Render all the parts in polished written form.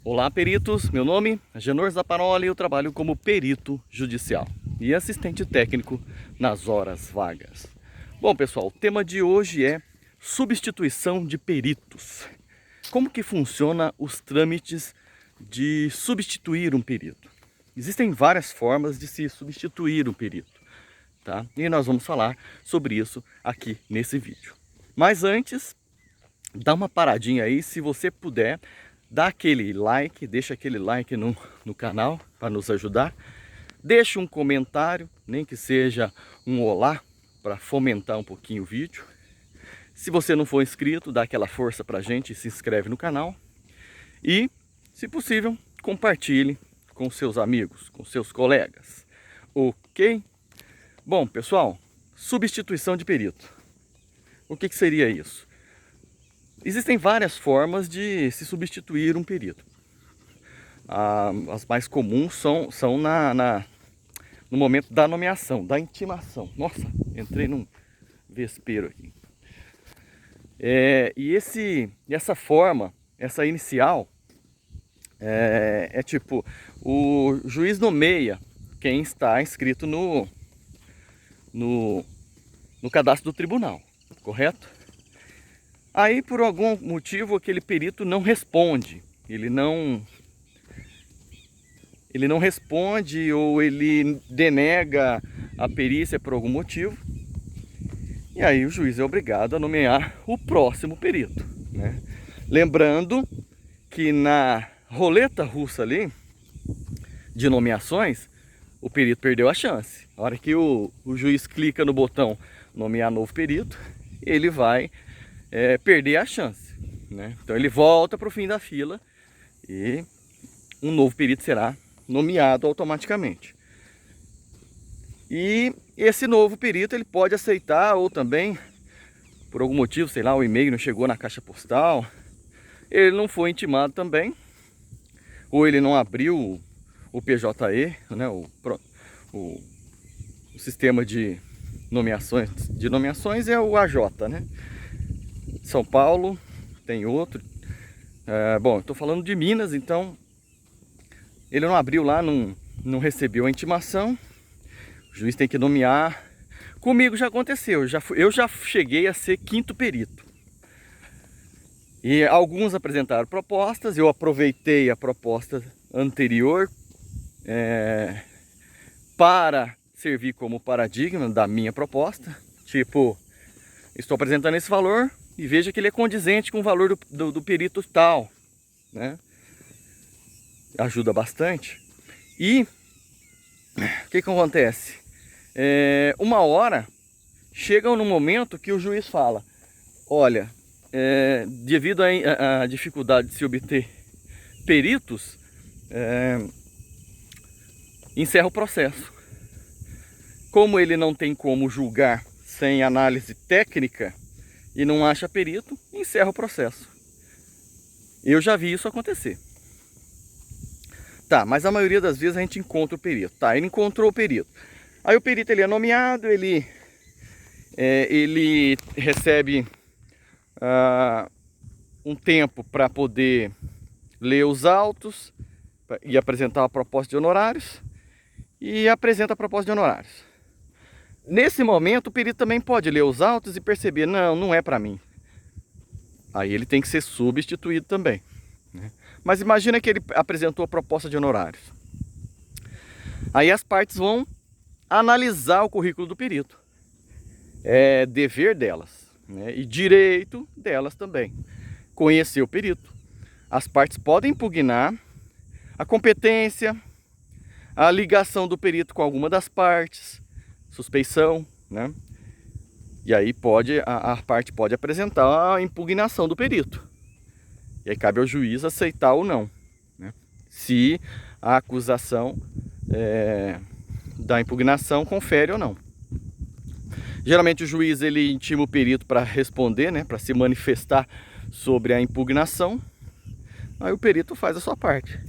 Olá, peritos. Meu nome é Genor Zaparoli e eu trabalho como perito judicial e assistente técnico nas horas vagas. Bom, pessoal, o tema de hoje é substituição de peritos. Como que funciona os trâmites de substituir um perito? Existem várias formas de se substituir um perito, tá? E nós vamos falar sobre isso aqui nesse vídeo. Mas antes, dá uma paradinha aí, se você puder. Dá aquele like, deixa aquele like no canal para nos ajudar. Deixa um comentário, nem que seja um olá, para fomentar um pouquinho o vídeo. Se você não for inscrito, dá aquela força para a gente e se inscreve no canal. E, se possível, compartilhe com seus amigos, com seus colegas. Ok? Bom, pessoal, substituição de perito. O que seria isso? Existem várias formas de se substituir um perito. As mais comuns são no momento da nomeação, da intimação. Nossa, entrei num vespeiro aqui. E essa forma, essa inicial, é tipo, o juiz nomeia quem está inscrito no cadastro do tribunal, correto? Aí, por algum motivo, aquele perito não responde. Ele não responde ou ele denega a perícia por algum motivo. E aí o juiz é obrigado a nomear o próximo perito, né? Lembrando que na roleta russa ali, de nomeações, o perito perdeu a chance. A hora que o juiz clica no botão nomear novo perito, ele vai perder a chance, né? Então ele volta para o fim da fila e um novo perito será nomeado automaticamente. E esse novo perito ele pode aceitar ou também, por algum motivo, sei lá, o e-mail não chegou na caixa postal, ele não foi intimado também, ou ele não abriu o PJE, né, o sistema de nomeações é o AJ, né? São Paulo tem outro. Bom, estou falando de Minas, então ele não abriu lá, não recebeu a intimação. O juiz tem que nomear. Comigo já aconteceu, eu já cheguei a ser quinto perito. E alguns apresentaram propostas, eu aproveitei a proposta anterior para servir como paradigma da minha proposta. Tipo, estou apresentando esse valor e veja que ele é condizente com o valor do perito tal, né? Ajuda bastante. E o que acontece? Uma hora chega num momento que o juiz fala: olha, devido à dificuldade de se obter peritos, encerra o processo. Como ele não tem como julgar sem análise técnica e não acha perito, encerra o processo. Eu já vi isso acontecer. Tá, mas a maioria das vezes a gente encontra o perito. Tá, ele encontrou o perito. Aí o perito ele é nomeado, ele recebe um tempo para poder ler os autos e apresentar a proposta de honorários. E apresenta a proposta de honorários. Nesse momento, o perito também pode ler os autos e perceber: não é para mim. Aí ele tem que ser substituído também, né? Mas imagina que ele apresentou a proposta de honorários. Aí as partes vão analisar o currículo do perito. É dever delas, né? E direito delas também. Conhecer o perito. As partes podem impugnar a competência, a ligação do perito com alguma das partes, suspeição, né? E aí a parte pode apresentar a impugnação do perito. E aí cabe ao juiz aceitar ou não, né? Se a acusação da impugnação confere ou não. Geralmente o juiz ele intima o perito para responder, né? Para se manifestar sobre a impugnação. Aí o perito faz a sua parte.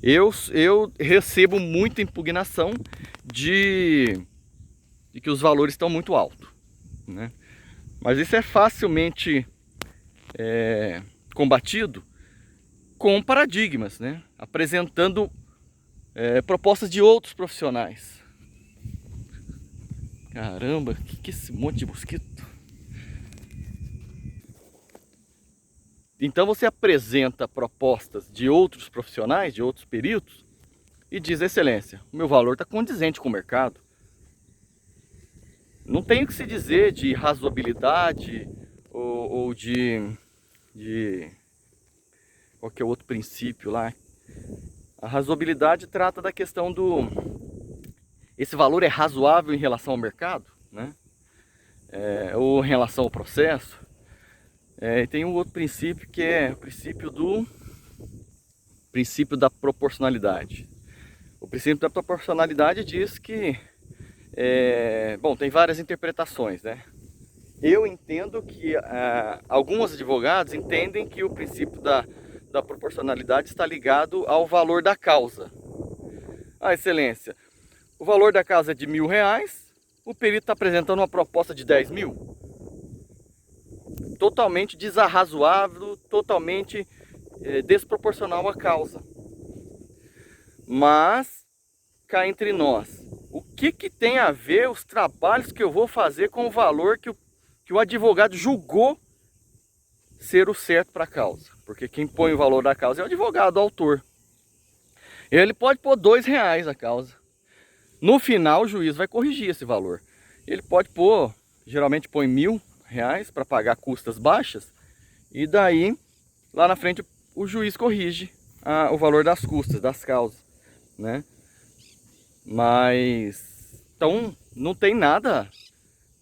Eu recebo muita impugnação de que os valores estão muito altos, né? Mas isso é facilmente combatido com paradigmas, né? Apresentando propostas de outros profissionais. Caramba, que é esse monte de mosquito? Então você apresenta propostas de outros profissionais, de outros peritos, e diz: excelência, o meu valor está condizente com o mercado. Não tem o que se dizer de razoabilidade ou de qualquer outro princípio lá. A razoabilidade trata da questão do... esse valor é razoável em relação ao mercado, né? Ou em relação ao processo. E tem um outro princípio que é o princípio da proporcionalidade. O princípio da proporcionalidade diz que... bom, tem várias interpretações, né? Eu entendo que alguns advogados entendem que o princípio da proporcionalidade está ligado ao valor da causa. Excelência, o valor da causa é de R$1.000, o perito está apresentando uma proposta de 10 mil. Totalmente desarrazoável, totalmente desproporcional à causa. Mas, cá entre nós, o que tem a ver os trabalhos que eu vou fazer com o valor que o advogado julgou ser o certo para a causa? Porque quem põe o valor da causa é o advogado, o autor. Ele pode pôr R$2 a causa. No final o juiz vai corrigir esse valor. Ele pode pôr, geralmente põe R$1.000 para pagar custas baixas. E daí, lá na frente, o juiz corrige o valor das custas, das causas, né? Mas, então, não tem nada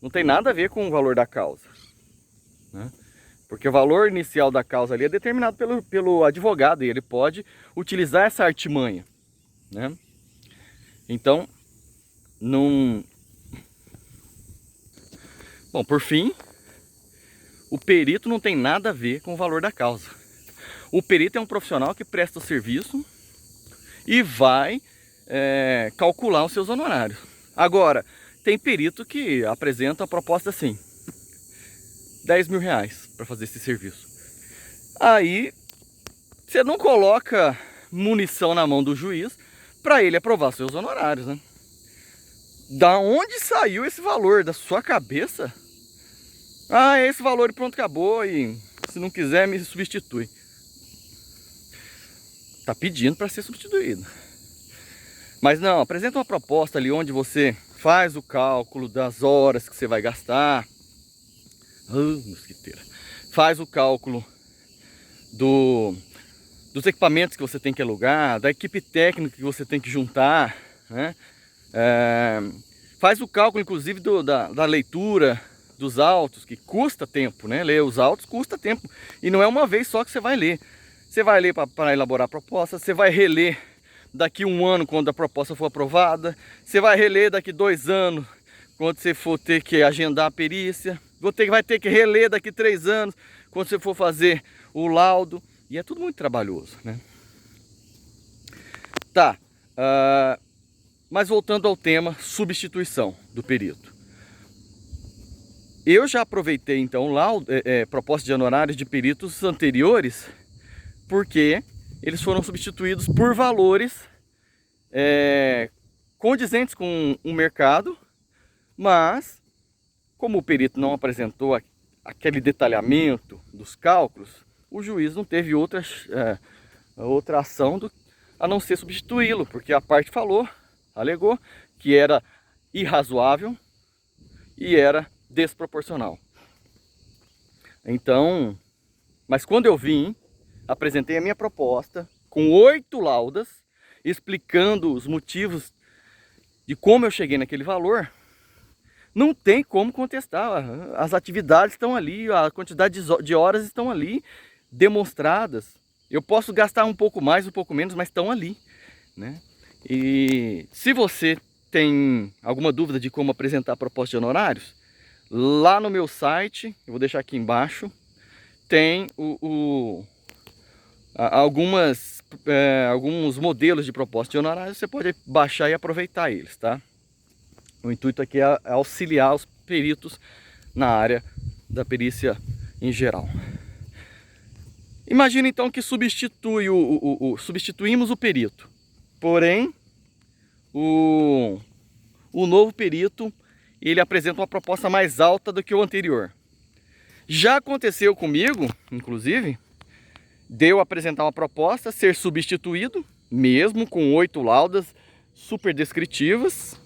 a ver com o valor da causa, né? Porque o valor inicial da causa ali é determinado pelo advogado e ele pode utilizar essa artimanha, né? Então, não... Bom, por fim, o perito não tem nada a ver com o valor da causa. O perito é um profissional que presta o serviço e vai calcular os seus honorários. Agora, tem perito que apresenta a proposta assim: R$10.000 para fazer esse serviço. Aí você não coloca munição na mão do juiz para ele aprovar seus honorários, né? Da onde saiu esse valor? Da sua cabeça? É esse valor e pronto, acabou, e se não quiser me substitui. Tá pedindo para ser substituído. Mas não, apresenta uma proposta ali onde você faz o cálculo das horas que você vai gastar. Mosquiteira. Faz o cálculo dos equipamentos que você tem que alugar, da equipe técnica que você tem que juntar, né? Faz o cálculo, inclusive, da leitura dos autos, que custa tempo, né? Ler os autos custa tempo. E não é uma vez só que você vai ler. Você vai ler para elaborar a proposta, você vai reler daqui 1 ano quando a proposta for aprovada, você vai reler daqui 2 anos quando você for ter que agendar a perícia, vai ter que reler daqui 3 anos quando você for fazer o laudo, e é tudo muito trabalhoso, né? Tá, mas voltando ao tema substituição do perito. Eu já aproveitei então proposta de honorários de peritos anteriores, porque eles foram substituídos por valores condizentes com o mercado, mas como o perito não apresentou aquele detalhamento dos cálculos, o juiz não teve outra ação a não ser substituí-lo, porque a parte alegou que era irrazoável e era desproporcional. Então, mas quando eu vim, apresentei a minha proposta com 8 laudas, explicando os motivos de como eu cheguei naquele valor, não tem como contestar. As atividades estão ali, a quantidade de horas estão ali demonstradas. Eu posso gastar um pouco mais, um pouco menos, mas estão ali, né? E se você tem alguma dúvida de como apresentar a proposta de honorários, lá no meu site, eu vou deixar aqui embaixo, tem alguns modelos de proposta de honorários. Você pode baixar e aproveitar eles, tá? O intuito aqui é auxiliar os peritos na área da perícia em geral. Imagina então que substituímos o perito. Porém, o novo perito, ele apresenta uma proposta mais alta do que o anterior. Já aconteceu comigo, inclusive, de eu apresentar uma proposta, ser substituído, mesmo com 8 laudas super descritivas,